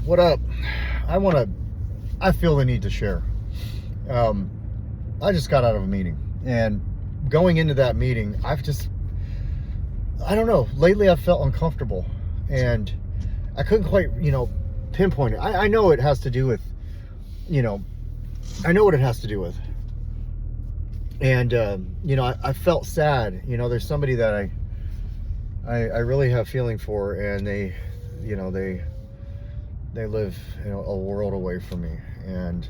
What up? I feel the need to share. I just got out of a meeting, and going into that meeting, I don't know, lately I've felt uncomfortable, and I couldn't quite, pinpoint it. I know it has to do with, I know what it has to do with. And, I felt sad. There's somebody that I really have feeling for, and they live a world away from me, and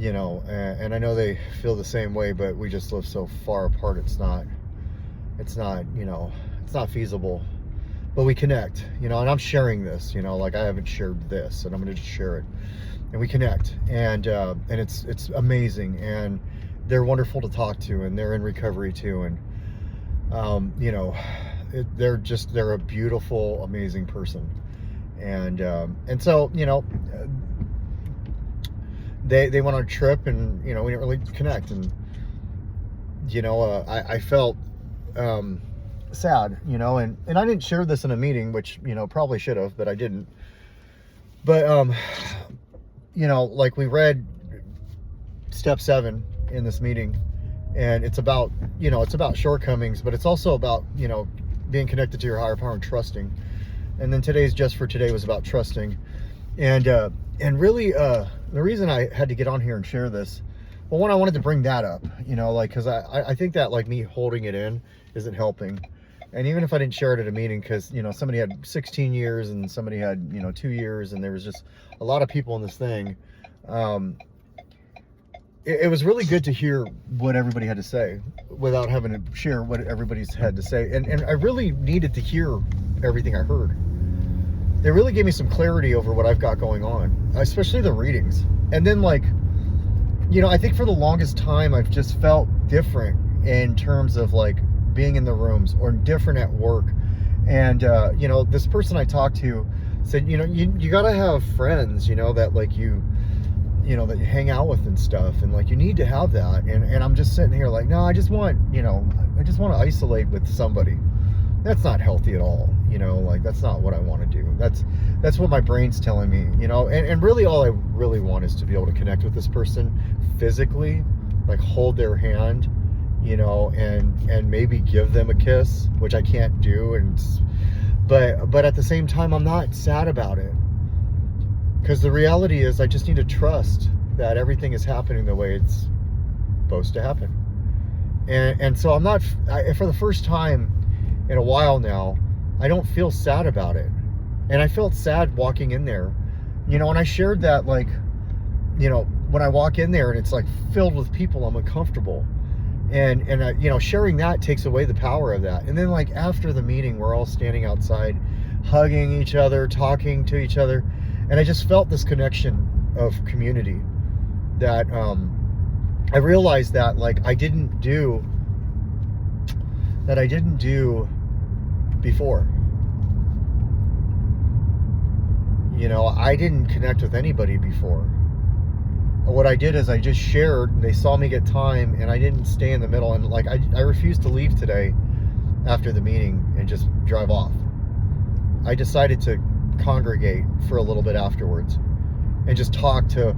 and I know they feel the same way, but we just live so far apart. It's not feasible, but we connect, and I'm sharing this, like I haven't shared this, and I'm going to just share it, and we connect, and it's amazing, and they're wonderful to talk to, and they're in recovery too, and they're a beautiful, amazing person. And so, they went on a trip, and, we didn't really connect. And, I felt, sad, and I didn't share this in a meeting, which, probably should have, but I didn't. But, like we read step 7 in this meeting, and it's about shortcomings, but it's also about, being connected to your higher power and trusting. And then today's Just for Today was about trusting. And really, the reason I had to get on here and share this, well, one, I wanted to bring that up, because I think that, like, me holding it in isn't helping. And even if I didn't share it at a meeting, because, somebody had 16 years and somebody had, 2 years, and there was just a lot of people in this thing, it was really good to hear what everybody had to say without having to share what everybody's had to say. And I really needed to hear everything I heard. They really gave me some clarity over what I've got going on, especially the readings. And then, like, I think for the longest time, I've just felt different in terms of, like, being in the rooms, or different at work. And, this person I talked to said, you got to have friends, that, like, that you hang out with and stuff, and, like, you need to have that. And I'm just sitting here like, no, I just want to isolate with somebody. That's not healthy at all, like, that's not what I want to do. That's what my brain's telling me, and really all I really want is to be able to connect with this person physically, like hold their hand, and maybe give them a kiss, which I can't do. But at the same time, I'm not sad about it. Because the reality is, I just need to trust that everything is happening the way it's supposed to happen. And so for the first time in a while now, I don't feel sad about it. And I felt sad walking in there, and I shared that, like, when I walk in there and it's, like, filled with people, I'm uncomfortable. And sharing that takes away the power of that. And then, like, after the meeting, we're all standing outside, hugging each other, talking to each other. And I just felt this connection of community that I realized that, like, I didn't do before. I didn't connect with anybody before. What I did is I just shared, and they saw me get time, and I didn't stay in the middle. And, like, I refused to leave today after the meeting and just drive off. I decided to congregate for a little bit afterwards and just talk to,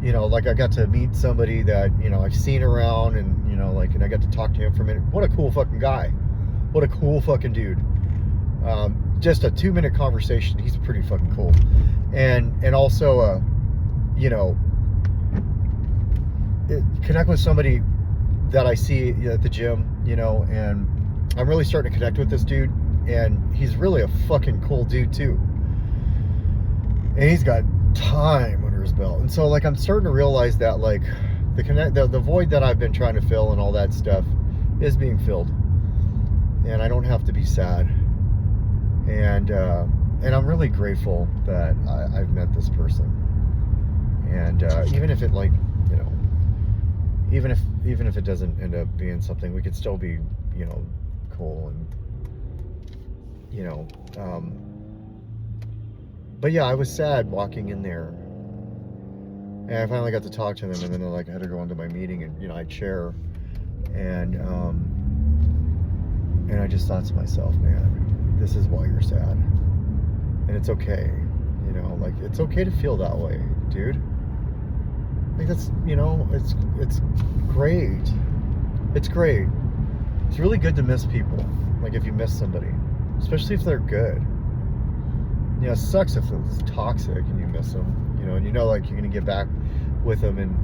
like, I got to meet somebody that, I've seen around, and, and I got to talk to him for a minute. What a cool fucking guy. What a cool fucking dude. Just a 2-minute conversation. He's pretty fucking cool. And also, connect with somebody that I see at the gym, and I'm really starting to connect with this dude, and he's really a fucking cool dude too. And he's got time under his belt. And so, like, I'm starting to realize that, like, the void that I've been trying to fill and all that stuff is being filled. And I don't have to be sad. And I'm really grateful that I've met this person. And even if it, like, even if it doesn't end up being something, we could still be, cool. And, but yeah, I was sad walking in there. And I finally got to talk to them, and then, like, I had to go into my meeting, and, I'd share. And I just thought to myself, man, this is why you're sad. And it's okay. Like, it's okay to feel that way, dude. Like, that's, you know, it's great. It's great. It's really good to miss people. Like, if you miss somebody, especially if they're good. You know, it sucks if it's toxic and you miss them, you know, and you know, like, you're going to get back with them and,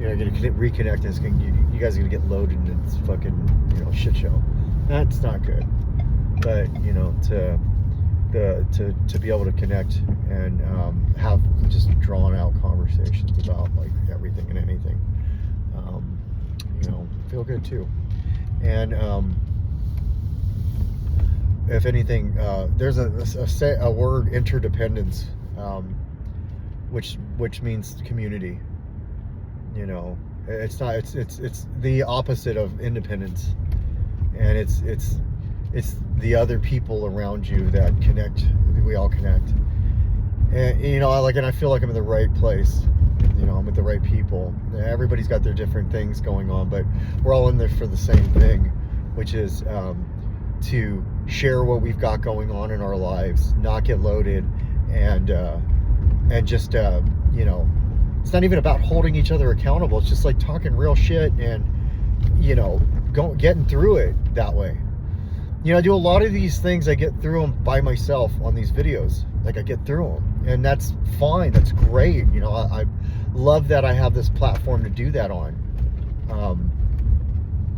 you know, you're going to reconnect and it's gonna, you guys are going to get loaded into this fucking, you know, shit show. That's not good. But, you know, to be able to connect and have just drawn out conversations about, like, everything and anything, you know, feel good too. And if anything, there's a word, interdependence, which means community. You know, it's not, it's the opposite of independence, and it's the other people around you that connect. We all connect, and you know, and I feel like I'm in the right place. You know, I'm with the right people. Everybody's got their different things going on, but we're all in there for the same thing, which is to share what we've got going on in our lives, not get loaded, and just you know, it's not even about holding each other accountable. It's just like talking real shit and, you know, getting through it that way. You know, I do a lot of these things, I get through them by myself on these videos. Like, I get through them, and that's fine. That's great. You know, I love that I have this platform to do that on.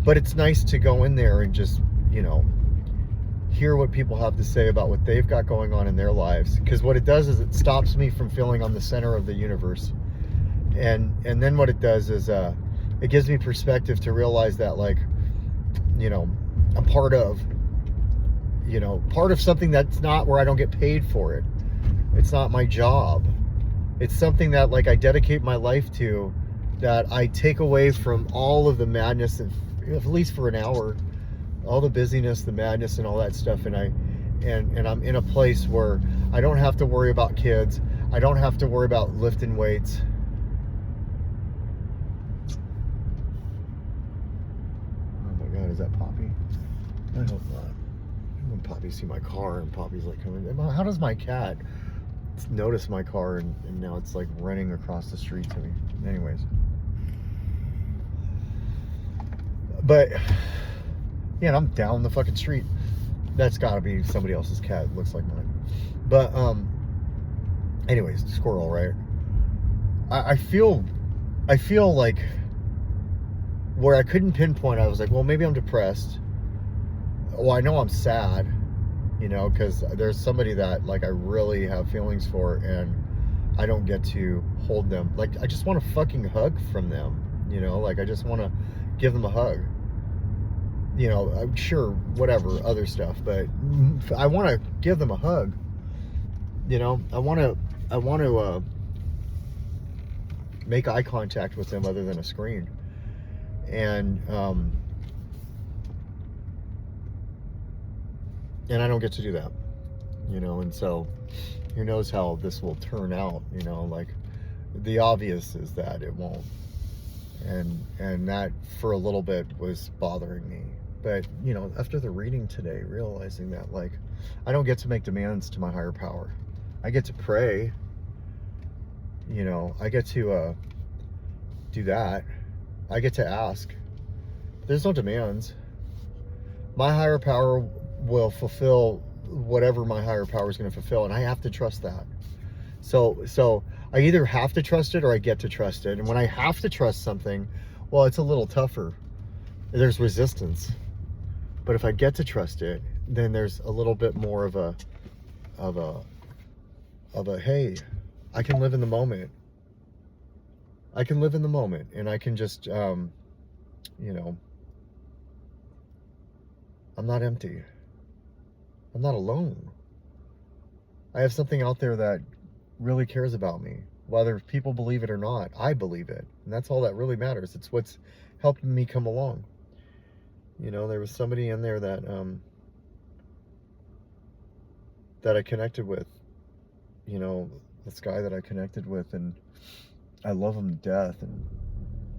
But it's nice to go in there and just, you know, hear what people have to say about what they've got going on in their lives. Because what it does is it stops me from feeling I'm the center of the universe. And then what it does is it gives me perspective to realize that, like, you know, I'm part of something that's not where I don't get paid for it. It's not my job. It's something that, like, I dedicate my life to, that I take away from all of the madness, and at least for an hour, all the busyness, the madness, and all that stuff. And I'm in a place where I don't have to worry about kids. I don't have to worry about lifting weights. Oh my God, is that Poppy? I hope not. When Poppy see my car and Poppy's like coming, how does my cat notice my car and now it's like running across the street to me? Anyways, but yeah, and I'm down the fucking street. That's got to be somebody else's cat. It looks like mine. But anyways, squirrel, right? I feel like where I couldn't pinpoint, I was like, well, maybe I'm depressed. Well, I know I'm sad, you know, because there's somebody that, like, I really have feelings for, and I don't get to hold them. Like, I just want a fucking hug from them, you know? Like, I just want to give them a hug. You know, I'm sure, whatever, other stuff, but I want to give them a hug. You know, I want to make eye contact with them other than a screen. And I don't get to do that, you know, and so who knows how this will turn out, you know? Like, the obvious is that it won't, and that for a little bit was bothering me. But, you know, after the reading today, realizing that, like, I don't get to make demands to my higher power. I get to pray, you know, I get to do that. I get to ask. There's no demands. My higher power will fulfill whatever my higher power is going to fulfill, and I have to trust that. So I either have to trust it or I get to trust it. And when I have to trust something, well, it's a little tougher. There's resistance. But if I get to trust it, then there's a little bit more of a hey, I can live in the moment. I can live in the moment, and I can just you know, I'm not empty. I'm not alone. I have something out there that really cares about me. Whether people believe it or not, I believe it. And that's all that really matters. It's what's helping me come along. You know, there was somebody in there that that I connected with. You know, this guy that I connected with, and I love him to death,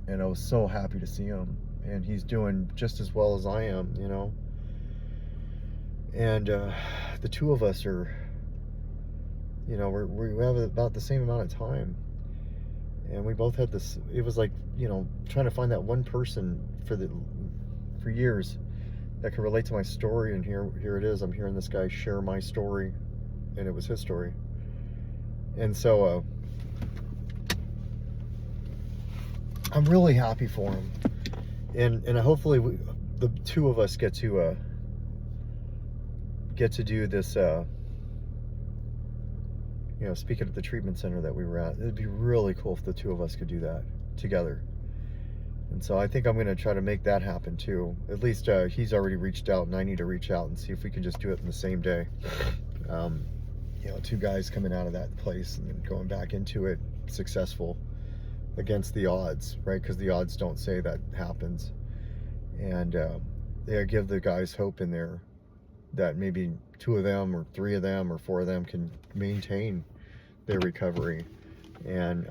and I was so happy to see him. And he's doing just as well as I am, you know. And the two of us are You know, we have about the same amount of time, and we both had this. It was like, you know, trying to find that one person for years that could relate to my story, and here it is. I'm hearing this guy share my story, and it was his story. And so I'm really happy for him, and hopefully the two of us get to do this. You know, speaking at the treatment center that we were at, it'd be really cool if the two of us could do that together. And so I think I'm going to try to make that happen too. At least he's already reached out, and I need to reach out and see if we can just do it in the same day. You know, two guys coming out of that place and then going back into it successful against the odds, right? Because the odds don't say that happens. And they give the guys hope in there that maybe two of them or three of them or four of them can maintain their recovery and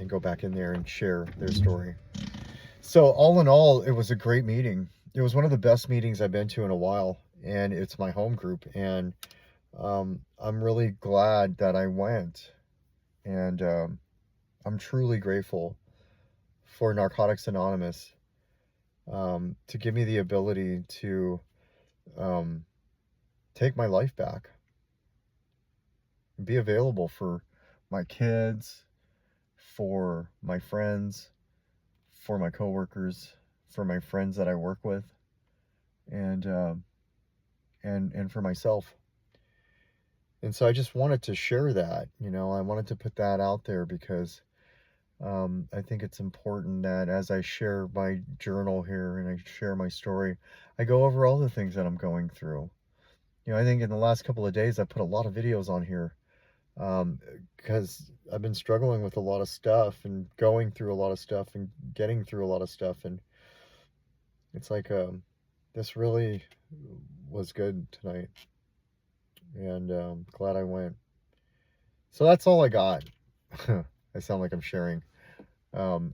go back in there and share their story. So all in all, it was a great meeting. It was one of the best meetings I've been to in a while, and it's my home group, and I'm really glad that I went, and I'm truly grateful for Narcotics Anonymous to give me the ability to take my life back and be available for my kids, for my friends, for my coworkers, for my friends that I work with, and for myself. And so I just wanted to share that, you know, I wanted to put that out there because I think it's important that as I share my journal here and I share my story, I go over all the things that I'm going through. You know, I think in the last couple of days, I put a lot of videos on here because I've been struggling with a lot of stuff and going through a lot of stuff and getting through a lot of stuff. And it's like, this really was good tonight. And glad I went. So that's all I got. I sound like I'm sharing. And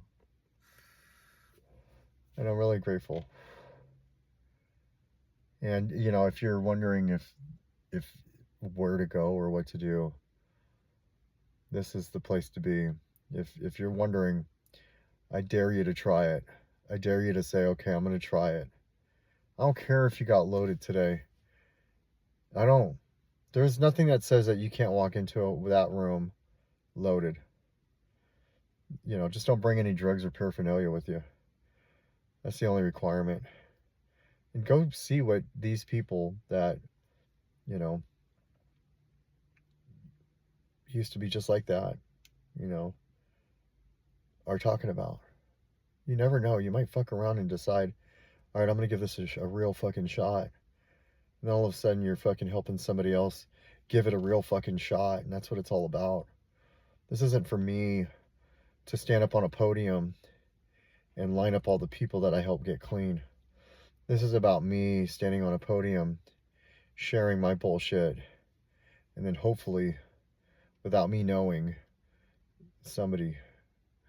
I'm really grateful. And, you know, if you're wondering if where to go or what to do, this is the place to be. If you're wondering, I dare you to try it. I dare you to say, okay, I'm going to try it. I don't care if you got loaded today. I don't. There's nothing that says that you can't walk into that room loaded. You know, just don't bring any drugs or paraphernalia with you. That's the only requirement. And go see what these people that, you know, used to be just like that, you know, are talking about. You never know. You might fuck around and decide, all right, I'm going to give this a real fucking shot. And all of a sudden you're fucking helping somebody else give it a real fucking shot. And that's what it's all about. This isn't for me to stand up on a podium and line up all the people that I help get clean. This is about me standing on a podium, sharing my bullshit, and then hopefully, without me knowing, somebody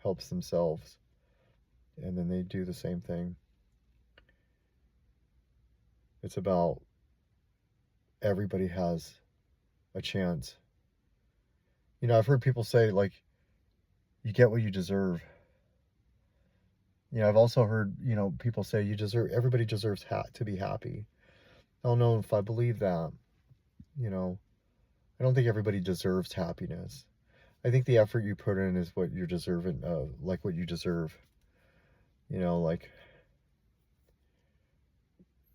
helps themselves, and then they do the same thing. It's about everybody has a chance. You know, I've heard people say, like, you get what you deserve. You know, I've also heard, you know, people say everybody deserves to be happy. I don't know if I believe that. You know, I don't think everybody deserves happiness. I think the effort you put in is what you're deserving of, like what you deserve. You know, like,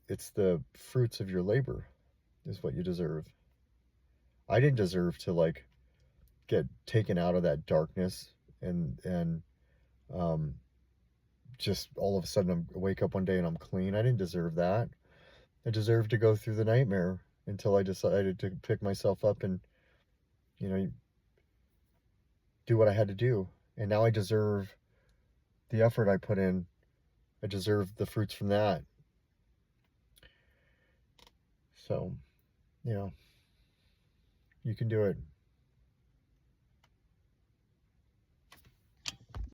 it's the fruits of your labor is what you deserve. I didn't deserve to, like, get taken out of that darkness and just all of a sudden I wake up one day and I'm clean. I didn't deserve that. I deserved to go through the nightmare until I decided to pick myself up and, you know, do what I had to do. And now I deserve the effort I put in. I deserve the fruits from that. So, you know, you can do it.